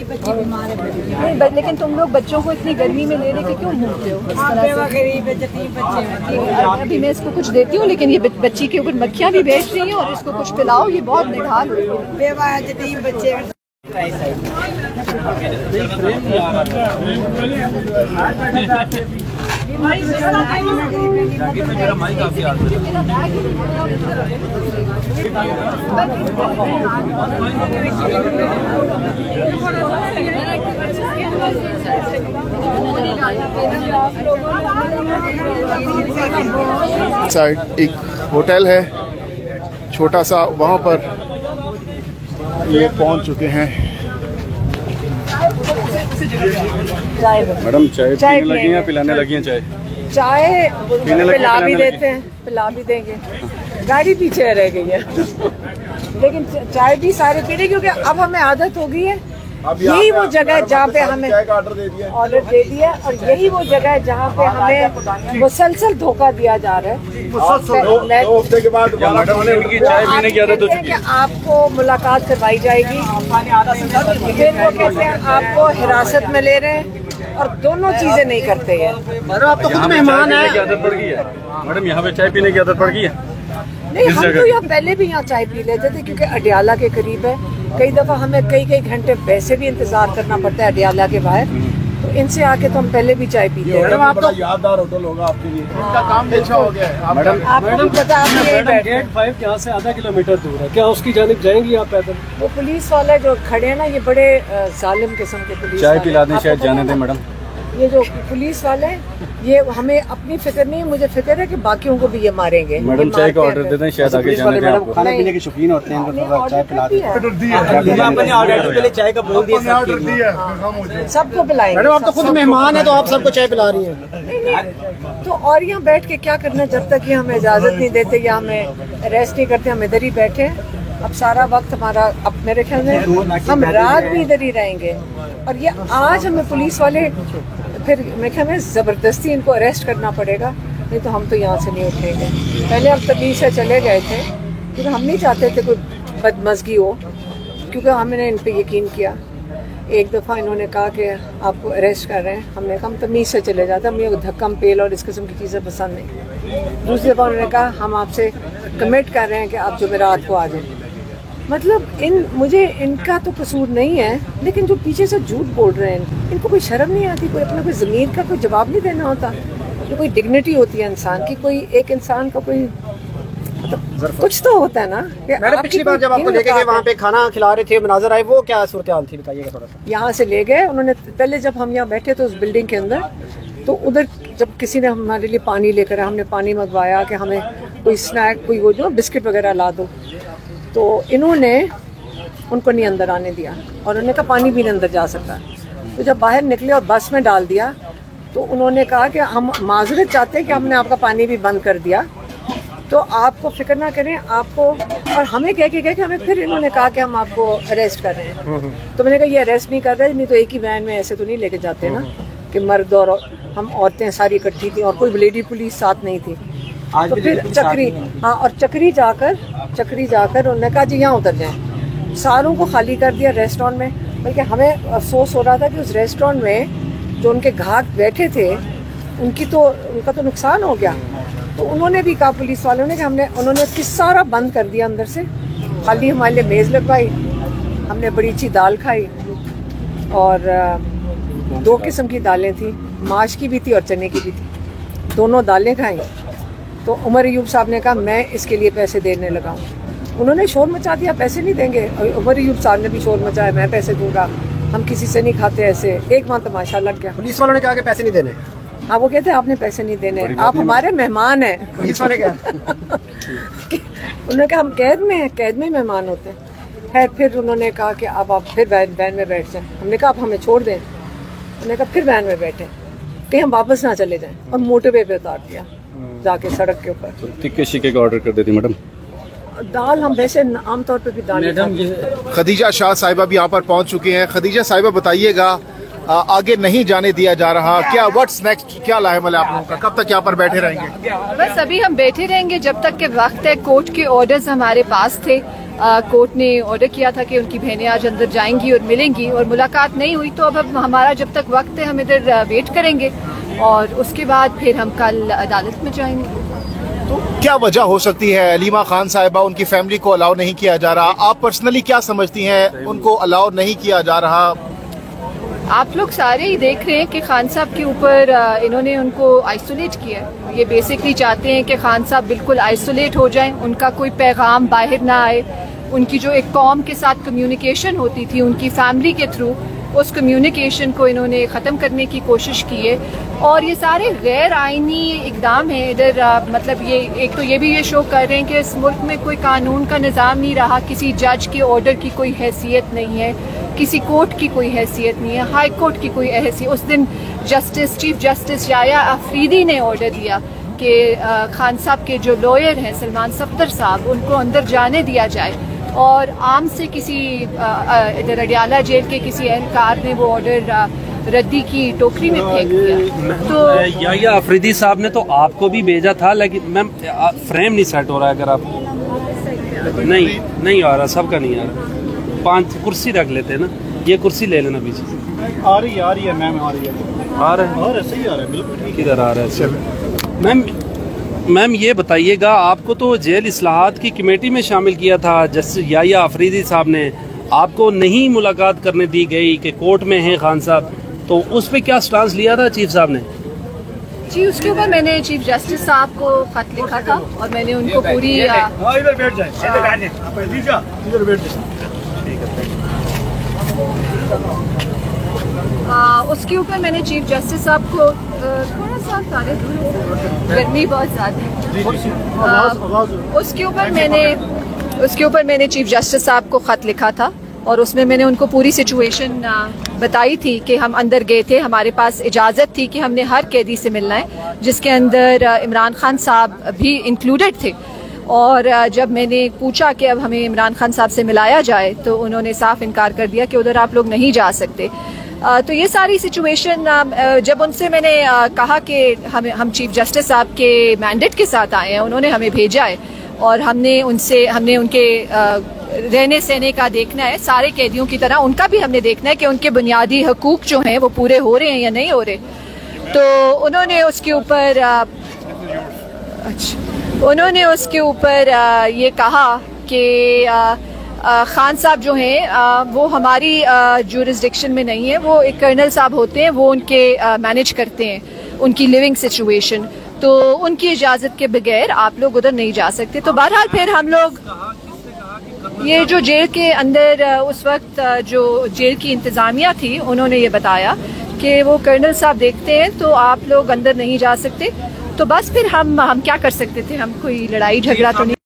बच्चे बीमार है। नहीं, लेकिन तुम लोग बच्चों को इतनी गर्मी में ले लेके क्यों घूमते हो इस तरह से? अभी मैं इसको कुछ देती हूँ, लेकिन ये बच्ची के ऊपर मक्खियाँ भी बैठ रही हैं और इसको कुछ पिलाओ, ये बहुत निढाल हो रही है। बेवा बच्चे साइड एक होटल है छोटा सा, वहाँ पर ये पहुँच चुके हैं। मैडम चाय पीने लगी हैं, पिलाने लगी हैं? चाय पिला भी देते हैं, पिला भी देंगे। गाड़ी पीछे रह गई है लेकिन चाय भी सारे पी रहे, क्योंकि अब हमें आदत हो गई है। यही वो जगह है जहाँ पे हमें ऑर्डर दे दिया, और यही वो जगह है जहाँ पे हमें मुसलसल धोखा दिया जा रहा है। के बाद चाय पीने की आदत हो चुकी है। आपको मुलाकात करवाई जाएगी, फिर वो कहते हैं आपको हिरासत में ले रहे हैं, और दोनों चीजें नहीं करते हैं। मैडम आप तो खुद मेहमान हैं। आदत पड़ गई है मैडम, यहाँ पे चाय पीने की आदत पड़ गई है? नहीं, हम तो यहाँ पहले भी यहाँ चाय पी लेते थे, क्योंकि अडियाला के करीब है। कई दफ़ा हमें कई घंटे वैसे भी इंतजार करना पड़ता है अडियाला के बाहर, तो इनसे आके तो हम पहले भी चाय पीते हैं। मैडम आपको यादगार होटल होगा आपके लिए, इनका काम भी अच्छा हो गया है। मैडम आपको पता, आप गेट 5 यहाँ से आधा किलोमीटर दूर है, क्या उसकी जानिब जाएंगी आप पैदल? वो पुलिस वाले जो खड़े हैं ना, ये बड़े जालिम किस्म के पुलिस चाय पिला दें, शायद जाने दें मैडम। ये जो पुलिस वाले हैं, ये हमें अपनी फिक्र नहीं है, मुझे फिक्र है कि बाकियों को भी ये मारेंगे। मैडम चाय का ऑर्डर देते हैं, शायद आगे जाने दें आपको। खाने पीने के शौकीन होते हैं, चाय पिला देते हैं। सबको पिलाएंगे। मैडम आप तो खुद मेहमान है, तो आप सबको चाय पिला रही हैं। तो और यहाँ बैठ के क्या करना, जब तक ये हमें इजाजत नहीं देते या हमें अरेस्ट नहीं करते, हम इधर ही बैठे हैं। अब सारा वक्त हमारा, अब मेरे ख्याल में हम रात भी इधर ही रहेंगे। और ये आज हमें पुलिस वाले, फिर मेरे ख्याल में ज़बरदस्ती इनको अरेस्ट करना पड़ेगा, नहीं तो हम तो यहाँ से नहीं उठेंगे। पहले हम तमीज़ से चले गए थे, क्योंकि हम नहीं चाहते थे कोई बदमज़गी हो, क्योंकि हमने इन पे यकीन किया। एक दफ़ा इन्होंने कहा कि आपको अरेस्ट कर रहे हैं, हमने कहा हम तमीज़ से चले जाते, हमें धक्कम पेल और इस किस्म की चीज़ें पसंद नहीं। दूसरी दफ़ा उन्होंने कहा हम आपसे कमिट कर रहे हैं कि आप जुमेरात को आ जाएं। मतलब मुझे इनका तो कसूर नहीं है, लेकिन जो पीछे से झूठ बोल रहे हैं, इनको कोई शर्म नहीं आती, कोई अपना कोई ज़मीर का कोई जवाब नहीं देना होता। जो कोई डिग्निटी होती है इंसान की, कोई एक इंसान का कोई मतलब कुछ तो होता है ना। मैडम पिछली बार जब आपको लेके गए वहाँ पे खाना खिला रहे थे, मनाजर आए, वो क्या सूरत हाल थी, बताइएगा थोड़ा सा। यहाँ से ले गए उन्होंने, पहले जब हम यहाँ बैठे थे उस बिल्डिंग के अंदर, तो उधर जब किसी ने हमारे लिए पानी लेकर, हमने पानी मंगवाया कि हमें कोई स्नैक, कोई वो जो बिस्किट वगैरह ला दो, तो इन्होंने उनको नहीं अंदर आने दिया, और उन्होंने कहा पानी भी नहीं अंदर जा सकता। तो जब बाहर निकले और बस में डाल दिया, तो उन्होंने कहा कि हम माजरत चाहते हैं कि हमने आपका पानी भी बंद कर दिया, तो आपको फिक्र ना करें, आपको। और हमें कह के गए कि हमें, फिर इन्होंने कहा कि हम आपको अरेस्ट कर रहे हैं। तो मैंने कहा ये अरेस्ट नहीं कर रहे, नहीं तो एक ही वैन में ऐसे तो नहीं लेके जाते ना, कि मर्द और हम औरतें सारी इकट्ठी थी, और कोई लेडी पुलिस साथ नहीं थी। तो फिर चक्री, हाँ, और चक्री जाकर उन्होंने कहा जी यहाँ उतर जाएं। सारों को खाली कर दिया रेस्टोरेंट में। बल्कि हमें अफसोस हो रहा था कि उस रेस्टोरेंट में जो उनके घाट बैठे थे, उनका तो नुकसान हो गया। तो उन्होंने भी कहा, पुलिस वालों ने, कि उन्होंने सारा बंद कर दिया अंदर से। खाली हमारे लिए मेज़ लगवाई, हमने बड़ी अच्छी दाल खाई, और 2 किस्म की दालें थी, माश की भी थी और चने की भी थी, दोनों दालें खाई। तो उमर अयूब साहब ने कहा मैं इसके लिए पैसे देने लगा हूँ। उन्होंने शोर मचा दिया, पैसे नहीं देंगे। उमर अयूब साहब ने भी शोर मचाया, मैं पैसे दूंगा, हम किसी से नहीं खाते ऐसे। एक वहाँ तमाशा लग गया। पुलिस वालों ने कहा कि पैसे नहीं देने। हाँ, वो कहते हैं आपने पैसे नहीं देने, आप हमारे मेहमान हैं। पुलिस वाले क्या? उन्होंने कहा हम कैद में मेहमान होते हैं। खैर फिर उन्होंने कहा कि अब आप फिर वैन में बैठ जाएं। हमने कहा आप हमें छोड़ दें। उन्होंने कहा फिर वैन में बैठे, कहीं हम वापस ना चले जाएं, और मोटरवे पे उतार दिया जाके सड़क के ऊपर। तिक्के शिक्के का ऑर्डर कर देती मैडम। दाल हम वैसे आमतौर पे भी दाल। खदीजा शाह साहिबा भी यहाँ पर पहुँच चुके हैं। खदीजा साहिबा बताइएगा, आगे नहीं जाने दिया जा रहा, क्या व्हाट्स नेक्स्ट, क्या लाहेमल है आप लोगों का, कब तक यहाँ पर बैठे रहेंगे? बस अभी हम बैठे रहेंगे जब तक के वक्त है। कोर्ट के ऑर्डर्स हमारे पास थे, कोर्ट ने ऑर्डर किया था कि उनकी बहनें आज अंदर जाएंगी और मिलेंगी, और मुलाकात नहीं हुई। तो अब हमारा जब तक वक्त है हम इधर वेट करेंगे और उसके बाद फिर हम कल अदालत में जाएंगे। तो क्या वजह हो सकती है अलीमा खान साहिबा, उनकी फैमिली को अलाउ नहीं किया जा रहा? आप पर्सनली क्या समझती हैं उनको अलाउ नहीं किया जा रहा? आप लोग सारे ही देख रहे हैं कि खान साहब के ऊपर इन्होंने उनको आइसोलेट किया। ये बेसिकली चाहते हैं कि खान साहब बिल्कुल आइसोलेट हो जाएं, उनका कोई पैगाम बाहर ना आए। उनकी जो एक कौम के साथ कम्युनिकेशन होती थी उनकी फैमिली के थ्रू, उस कम्युनिकेशन को इन्होंने ख़त्म करने की कोशिश की है। और ये सारे गैर आइनी इकदाम हैं इधर। मतलब ये एक तो ये भी ये शो कर रहे हैं कि इस मुल्क में कोई कानून का निज़ाम नहीं रहा, किसी जज के ऑर्डर की कोई हैसियत नहीं है, किसी कोर्ट की कोई हैसियत नहीं है, हाई कोर्ट की कोई हैसियत। उस दिन चीफ जस्टिस याया अफरीदी ने ऑर्डर दिया कि खान साहब के जो लॉयर हैं सलमान सफ्दर साहब, उनको अंदर जाने दिया जाए, और आम से किसी इधर अडियाला जेल के किसी एहलकार ने वो ऑर्डर रद्दी की टोकरी में फेंक दिया। तो याया अफरीदी साहब ने तो आपको भी भेजा था, लेकिन मैम फ्रेम नहीं सेट हो रहा है। अगर आप नहीं आ रहा, सबका नहीं आ रहा। 5 कुर्सी रख लेते हैं ना, ये कुर्सी ले लेना पीछे। आ रही है मैम, आ रही है, आ रहा है, सही आ रहा है, बिल्कुल किधर आ रहा है? मैम ये बताइएगा, आपको तो जेल इस्लाहात की कमेटी में शामिल किया था जस्टिस याया अफरीदी साहब ने, आपको नहीं मुलाकात करने दी गई कि कोर्ट में हैं खान साहब, तो उस पर क्या स्टांस लिया था चीफ साहब ने? जी, उसके ऊपर मैंने चीफ जस्टिस साहब को खत लिखा था और मैंने उनको पूरी इधर बैठ जाए, इधर बैठ जाए। उसके ऊपर मैंने चीफ जस्टिस साहब को थोड़ा सा सारे गर्मी बहुत ज़्यादा है, उसके ऊपर मैंने चीफ जस्टिस साहब को ख़त लिखा था और उसमें मैंने उनको पूरी सिचुएशन बताई थी कि हम अंदर गए थे, हमारे पास इजाज़त थी कि हमने हर कैदी से मिलना है, जिसके अंदर इमरान खान साहब भी इंक्लूडेड थे। और जब मैंने पूछा कि अब हमें इमरान खान साहब से मिलाया जाए तो उन्होंने साफ इनकार कर दिया कि उधर आप लोग नहीं जा सकते। तो ये सारी सिचुएशन जब उनसे मैंने कहा कि हम चीफ जस्टिस साहब के मैंडेट के साथ आए हैं, उन्होंने हमें भेजा है और हमने उनके रहने सहने का देखना है, सारे कैदियों की तरह उनका भी हमने देखना है कि उनके बुनियादी हकूक जो हैं वो पूरे हो रहे हैं या नहीं हो रहे। तो उन्होंने उसके ऊपर ये कहा कि खान साहब जो हैं वो हमारी जुरिस्डिक्शन में नहीं है, वो एक कर्नल साहब होते हैं, वो उनके मैनेज करते हैं उनकी लिविंग सिचुएशन, तो उनकी इजाज़त के बगैर आप लोग उधर नहीं जा सकते। तो बहरहाल फिर हम लोग ये जो जेल के अंदर उस वक्त जो जेल की इंतज़ामिया थी उन्होंने ये बताया कि वो कर्नल साहब देखते हैं तो आप लोग अंदर नहीं जा सकते। तो बस फिर हम क्या कर सकते थे, हम कोई लड़ाई झगड़ा तो नहीं